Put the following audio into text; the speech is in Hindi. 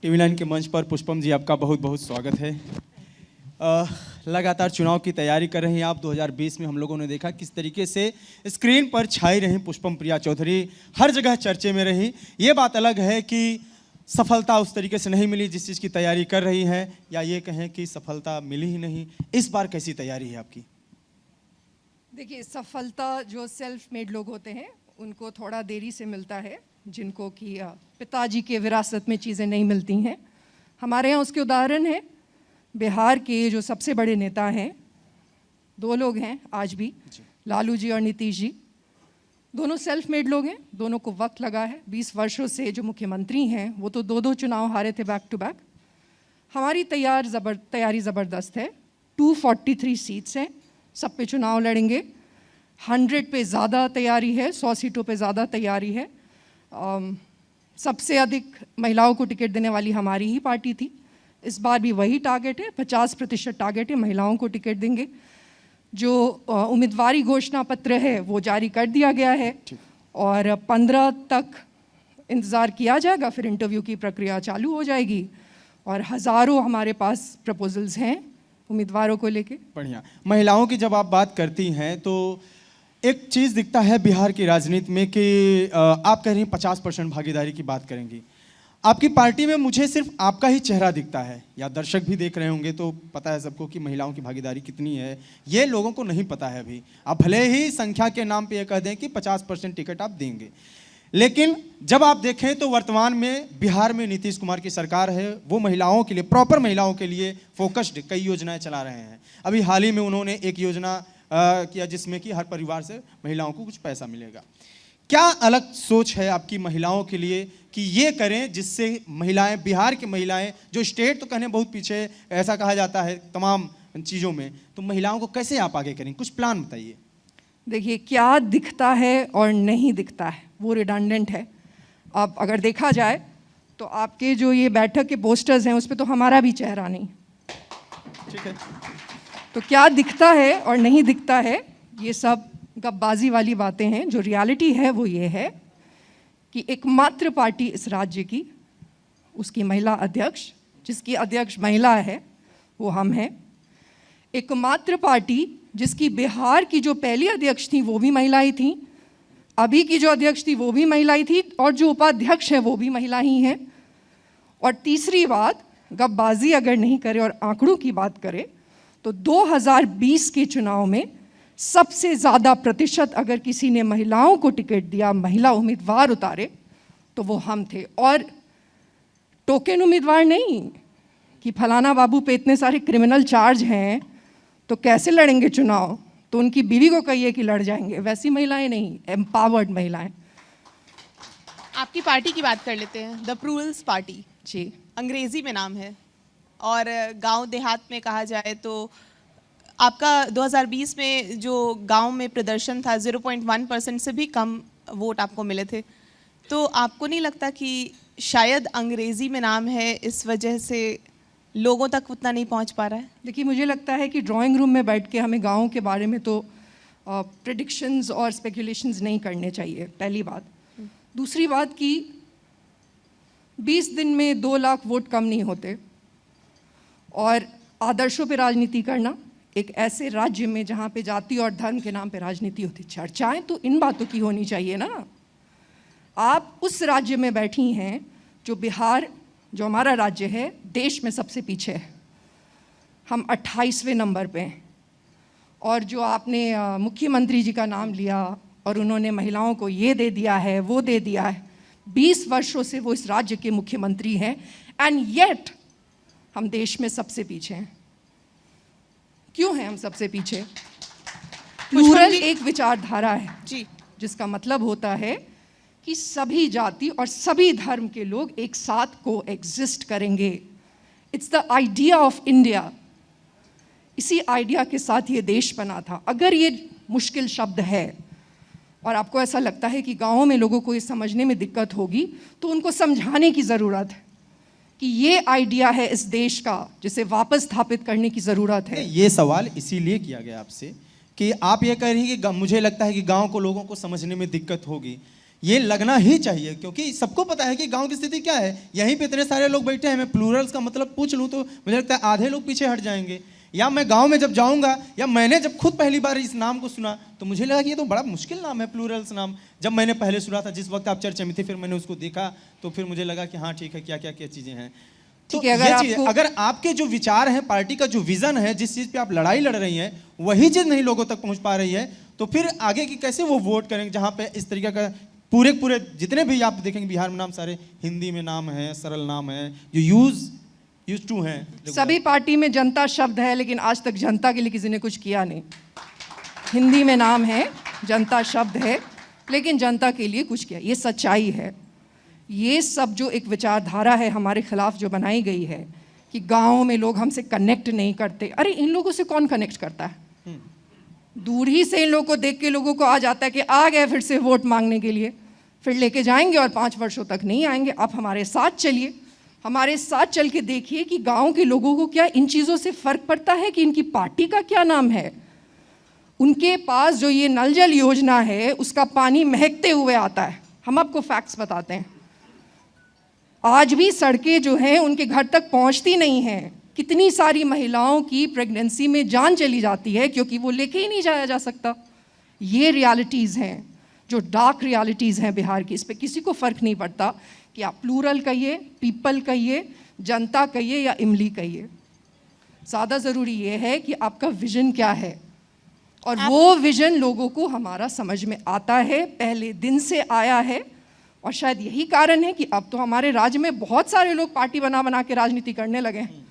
टीवी9 के मंच पर पुष्पम जी आपका बहुत बहुत स्वागत है। लगातार चुनाव की तैयारी कर रही हैं आप। 2020 में हम लोगों ने देखा किस तरीके से स्क्रीन पर छाई रही पुष्पम प्रिया चौधरी, हर जगह चर्चे में रही। ये बात अलग है कि सफलता उस तरीके से नहीं मिली जिस चीज़ की तैयारी कर रही हैं, या ये कहें कि सफलता मिली ही नहीं। इस बार कैसी तैयारी है आपकी? देखिए, सफलता जो सेल्फ मेड लोग होते हैं उनको थोड़ा देरी से मिलता है, जिनको कि पिताजी के विरासत में चीज़ें नहीं मिलती हैं। हमारे यहाँ उसके उदाहरण हैं। बिहार के जो सबसे बड़े नेता हैं, दो लोग हैं आज भी, लालू जी और नीतीश जी। दोनों सेल्फ मेड लोग हैं, दोनों को वक्त लगा है। 20 वर्षों से जो मुख्यमंत्री हैं वो तो दो चुनाव हारे थे बैक टू बैक। हमारी तैयारी ज़बरदस्त है। 243 सीट्स हैं, सब पे चुनाव लड़ेंगे। 100 पे ज़्यादा तैयारी है, 100 सीटों पे ज़्यादा तैयारी है। सबसे अधिक महिलाओं को टिकट देने वाली हमारी ही पार्टी थी। इस बार भी वही टारगेट है, 50% टारगेट है, महिलाओं को टिकट देंगे। जो उम्मीदवारी घोषणा पत्र है वो जारी कर दिया गया है और 15 तक इंतज़ार किया जाएगा, फिर इंटरव्यू की प्रक्रिया चालू हो जाएगी और हज़ारों हमारे पास प्रपोजल्स हैं उम्मीदवारों को लेके। बढ़िया। महिलाओं की जब आप बात करती हैं तो एक चीज़ दिखता है बिहार की राजनीति में कि आप कह रही हैं 50% भागीदारी की बात करेंगी। आपकी पार्टी में मुझे सिर्फ आपका ही चेहरा दिखता है, या दर्शक भी देख रहे होंगे तो पता है सबको कि महिलाओं की भागीदारी कितनी है, ये लोगों को नहीं पता है अभी। आप भले ही संख्या के नाम पे ये कह दें कि 50% टिकट आप देंगे, लेकिन जब आप देखें तो वर्तमान में बिहार में नीतीश कुमार की सरकार है, वो महिलाओं के लिए, प्रॉपर महिलाओं के लिए फोकस्ड कई योजनाएं चला रहे हैं। अभी हाल ही में उन्होंने एक योजना किया जिसमें कि हर परिवार से महिलाओं को कुछ पैसा मिलेगा। क्या अलग सोच है आपकी महिलाओं के लिए कि ये करें जिससे महिलाएं, बिहार की महिलाएं, जो स्टेट तो कहने बहुत पीछे ऐसा कहा जाता है तमाम चीज़ों में, तो महिलाओं को कैसे आप आगे करें? कुछ प्लान बताइए। देखिए, क्या दिखता है और नहीं दिखता है वो रिडंडेंट है। अब अगर देखा जाए तो आपके जो ये बैठक के पोस्टर्स हैं उस पर तो हमारा भी चेहरा नहीं। ठीक है, तो क्या दिखता है और नहीं दिखता है ये सब गपबाजी वाली बातें हैं। जो रियलिटी है वो ये है कि एकमात्र पार्टी इस राज्य की, उसकी महिला अध्यक्ष, जिसकी अध्यक्ष महिला है वो हम हैं। एकमात्र पार्टी जिसकी बिहार की जो पहली अध्यक्ष थी वो भी महिला ही थी, अभी की जो अध्यक्ष थी वो भी महिला ही थी, और जो उपाध्यक्ष है वो भी महिला ही हैं। और तीसरी बात, गपबाजी अगर नहीं करे और आंकड़ों की बात करे तो 2020 के चुनाव में सबसे ज़्यादा प्रतिशत अगर किसी ने महिलाओं को टिकट दिया, महिला उम्मीदवार उतारे, तो वो हम थे। और टोकन उम्मीदवार नहीं कि फलाना बाबू पे इतने सारे क्रिमिनल चार्ज हैं तो कैसे लड़ेंगे चुनाव, तो उनकी बीवी को कहिए कि लड़ जाएंगे, वैसी महिलाएं नहीं, एम्पावर्ड महिलाएं। आपकी पार्टी की बात कर लेते हैं, द प्रूल्स पार्टी जी, अंग्रेजी में नाम है, और गांव देहात में कहा जाए तो आपका 2020 में जो गांव में प्रदर्शन था 0.1% से भी कम वोट आपको मिले थे। तो आपको नहीं लगता कि शायद अंग्रेजी में नाम है इस वजह से लोगों तक उतना नहीं पहुंच पा रहा है? देखिए, मुझे लगता है कि ड्राइंग रूम में बैठ के हमें गाँव के बारे में तो प्रेडिक्शंस और स्पेकुलेशंस नहीं करने चाहिए, पहली बात। दूसरी बात कि 20 दिन में 2 लाख वोट कम नहीं होते, और आदर्शों पे राजनीति करना एक ऐसे राज्य में जहाँ पे जाति और धर्म के नाम पे राजनीति होती, चर्चाएं तो इन बातों की होनी चाहिए ना। आप उस राज्य में बैठी हैं जो बिहार, जो हमारा राज्य है, देश में सबसे पीछे है। हम 28वें नंबर पे हैं। और जो आपने मुख्यमंत्री जी का नाम लिया और उन्होंने महिलाओं को ये दे दिया है, वो दे दिया है, 20 वर्षों से वो इस राज्य के मुख्यमंत्री हैं, एंड येट हम देश में सबसे पीछे हैं। क्यों हैं हम सबसे पीछे? प्लूरल एक विचारधारा है जी, जिसका मतलब होता है कि सभी जाति और सभी धर्म के लोग एक साथ को एग्जिस्ट करेंगे। It's the idea of India. इसी आइडिया के साथ ये देश बना था। अगर ये मुश्किल शब्द है और आपको ऐसा लगता है कि गाँवों में लोगों को ये समझने में दिक्कत होगी, तो उनको समझाने की ज़रूरत है कि ये आइडिया है इस देश का, जिसे वापस स्थापित करने की ज़रूरत है। ये सवाल इसीलिए किया गया आपसे कि आप ये कह रही हैं कि मुझे लगता है कि गांव को, लोगों को समझने में दिक्कत होगी। ये लगना ही चाहिए, क्योंकि सबको पता है कि गांव की स्थिति क्या है। यहीं पे इतने सारे लोग बैठे हैं, मैं प्लूरल्स का मतलब पूछ लूँ तो मुझे लगता है आधे लोग पीछे हट जाएंगे। या मैं गांव में जब जाऊंगा, या मैंने जब खुद पहली बार इस नाम को सुना तो मुझे लगा कि ये तो बड़ा मुश्किल नाम है, प्लूरल्स नाम। जब मैंने पहले सुना था, जिस वक्त आप चर्चा में थे, फिर मैंने उसको देखा तो फिर मुझे लगा कि हाँ ठीक है, क्या क्या क्या चीज़ें हैं। तो ठीक है, अगर आपके जो विचार हैं, पार्टी का जो विजन है, जिस चीज़ पे आप लड़ाई लड़ रही हैं, वही चीज़ नहीं लोगों तक पहुंच पा रही है, तो फिर आगे की कैसे वो वोट करेंगे, जहाँ पे इस तरीके का पूरे जितने भी आप देखेंगे बिहार में नाम सारे हिंदी में नाम है, सरल नाम है, जो यूज टू हैं। सभी पार्टी में जनता शब्द है, लेकिन आज तक जनता के लिए किसी ने कुछ किया नहीं। हिंदी में नाम है, जनता शब्द है, लेकिन जनता के लिए कुछ किया, ये सच्चाई है। ये सब जो एक विचारधारा है हमारे खिलाफ जो बनाई गई है कि गाँव में लोग हमसे कनेक्ट नहीं करते, अरे इन लोगों से कौन कनेक्ट करता है? दूर ही से इन लोगों को देख के लोगों को आ जाता है कि आ गए फिर से वोट मांगने के लिए, फिर लेके जाएंगे और 5 वर्षों तक नहीं आएंगे। आप हमारे साथ चलिए, हमारे साथ चल के देखिए कि गांव के लोगों को क्या इन चीज़ों से फ़र्क पड़ता है कि इनकी पार्टी का क्या नाम है। उनके पास जो ये नल जल योजना है उसका पानी महकते हुए आता है। हम आपको फैक्ट्स बताते हैं, आज भी सड़कें जो हैं उनके घर तक पहुंचती नहीं हैं। कितनी सारी महिलाओं की प्रेगनेंसी में जान चली जाती है क्योंकि वो लेके ही नहीं जाया जा सकता। ये रियलिटीज़ हैं, जो डार्क रियलिटीज़ हैं बिहार की। इस पर किसी को फ़र्क नहीं पड़ता कि आप प्लूरल कहिए, पीपल कहिए, जनता कहिए या इमली कहिए। ज़्यादा ज़रूरी ये है कि आपका विज़न क्या है, और वो विज़न लोगों को हमारा समझ में आता है, पहले दिन से आया है। और शायद यही कारण है कि अब तो हमारे राज्य में बहुत सारे लोग पार्टी बना बना के राजनीति करने लगे हैं।